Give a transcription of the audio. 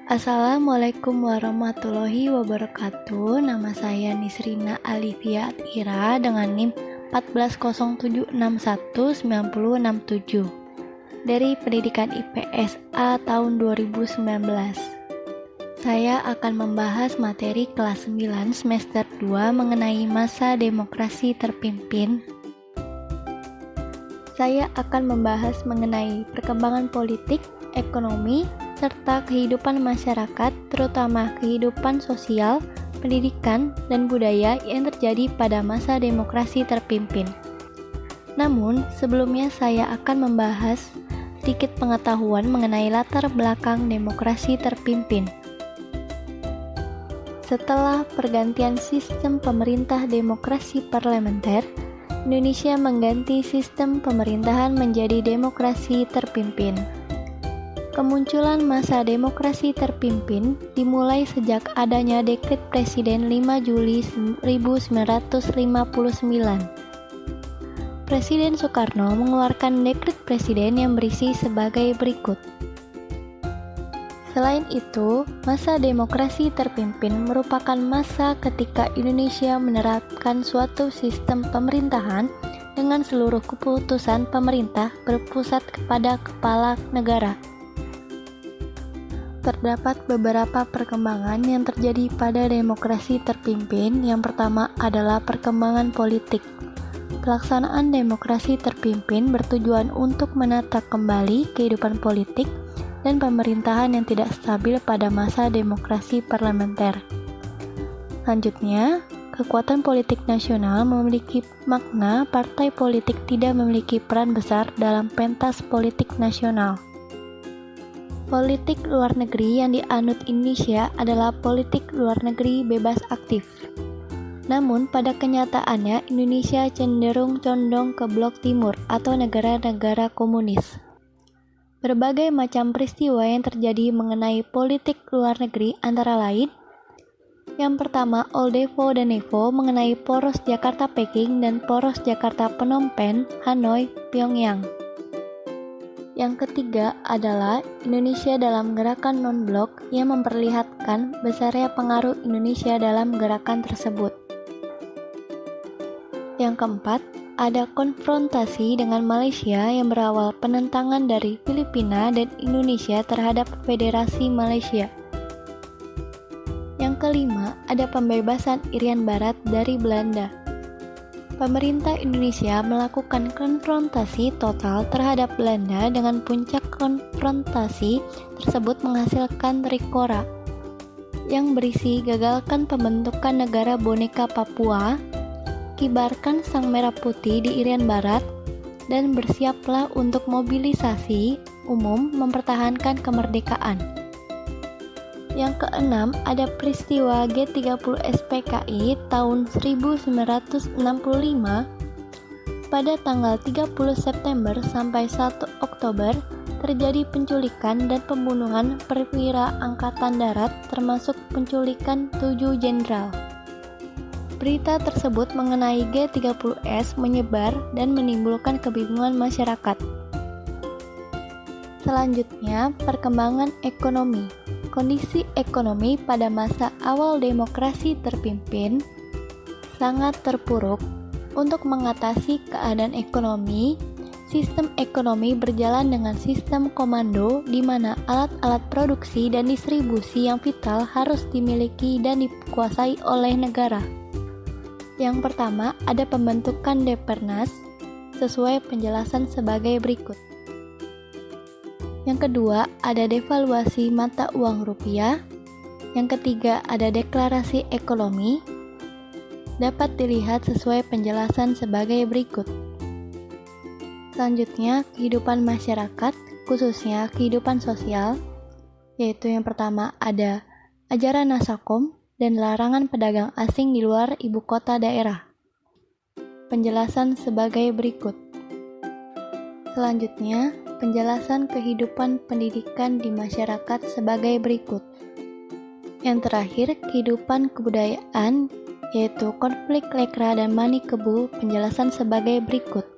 Assalamualaikum warahmatullahi wabarakatuh. Nama saya Nisrina Alifia Ira dengan NIM 140761967 dari Pendidikan IPS A tahun 2019. Saya akan membahas materi kelas 9 semester 2 mengenai masa demokrasi terpimpin. Saya akan membahas mengenai perkembangan politik, ekonomi, serta kehidupan masyarakat, terutama kehidupan sosial, pendidikan, dan budaya yang terjadi pada masa demokrasi terpimpin. Namun, sebelumnya saya akan membahas sedikit pengetahuan mengenai latar belakang demokrasi terpimpin. Setelah pergantian sistem pemerintah demokrasi parlementer, Indonesia mengganti sistem pemerintahan menjadi demokrasi terpimpin. Kemunculan masa demokrasi terpimpin dimulai sejak adanya Dekret Presiden 5 Juli 1959. Presiden Soekarno mengeluarkan Dekret Presiden yang berisi sebagai berikut. Selain itu, masa demokrasi terpimpin merupakan masa ketika Indonesia menerapkan suatu sistem pemerintahan dengan seluruh keputusan pemerintah berpusat kepada kepala negara. Terdapat beberapa perkembangan yang terjadi pada demokrasi terpimpin. Yang pertama adalah perkembangan politik. Pelaksanaan demokrasi terpimpin bertujuan untuk menata kembali kehidupan politik dan pemerintahan yang tidak stabil pada masa demokrasi parlementer. Selanjutnya, kekuatan politik nasional memiliki makna partai politik tidak memiliki peran besar dalam pentas politik nasional. Politik luar negeri yang dianut Indonesia adalah politik luar negeri bebas aktif. Namun, pada kenyataannya Indonesia cenderung condong ke blok timur atau negara-negara komunis. Berbagai macam peristiwa yang terjadi mengenai politik luar negeri antara lain: yang pertama, Oldevo dan Nevo mengenai poros Jakarta-Peking dan poros Jakarta-Phnom Penh, Hanoi, Pyongyang. Yang ketiga adalah Indonesia dalam gerakan non-blok yang memperlihatkan besarnya pengaruh Indonesia dalam gerakan tersebut. Yang keempat, ada konfrontasi dengan Malaysia yang berawal penentangan dari Filipina dan Indonesia terhadap Federasi Malaysia. Yang kelima, ada pembebasan Irian Barat dari Belanda. Pemerintah Indonesia melakukan konfrontasi total terhadap Belanda dengan puncak konfrontasi tersebut menghasilkan Trikora yang berisi gagalkan pembentukan negara boneka Papua, kibarkan sang merah putih di Irian Barat, dan bersiaplah untuk mobilisasi umum mempertahankan kemerdekaan. Yang keenam, ada peristiwa G30 SPKI tahun 1965. Pada tanggal 30 September sampai 1 Oktober terjadi penculikan dan pembunuhan perwira angkatan darat termasuk penculikan 7 jenderal. Berita tersebut mengenai G30S menyebar dan menimbulkan kebingungan masyarakat. Selanjutnya, perkembangan ekonomi. Kondisi ekonomi pada masa awal demokrasi terpimpin sangat terpuruk. Untuk mengatasi keadaan ekonomi, sistem ekonomi berjalan dengan sistem komando di mana alat-alat produksi dan distribusi yang vital harus dimiliki dan dikuasai oleh negara. Yang pertama, ada pembentukan Depernas sesuai penjelasan sebagai berikut. Yang kedua, ada devaluasi mata uang rupiah. Yang ketiga, ada deklarasi ekonomi. Dapat dilihat sesuai penjelasan sebagai berikut. Selanjutnya, kehidupan masyarakat, khususnya kehidupan sosial, yaitu yang pertama ada ajaran Nasakom dan larangan pedagang asing di luar ibu kota daerah. Penjelasan sebagai berikut. Selanjutnya, penjelasan kehidupan pendidikan di masyarakat sebagai berikut. Yang terakhir, kehidupan kebudayaan, yaitu konflik Lekra dan Mani Kebu, penjelasan sebagai berikut.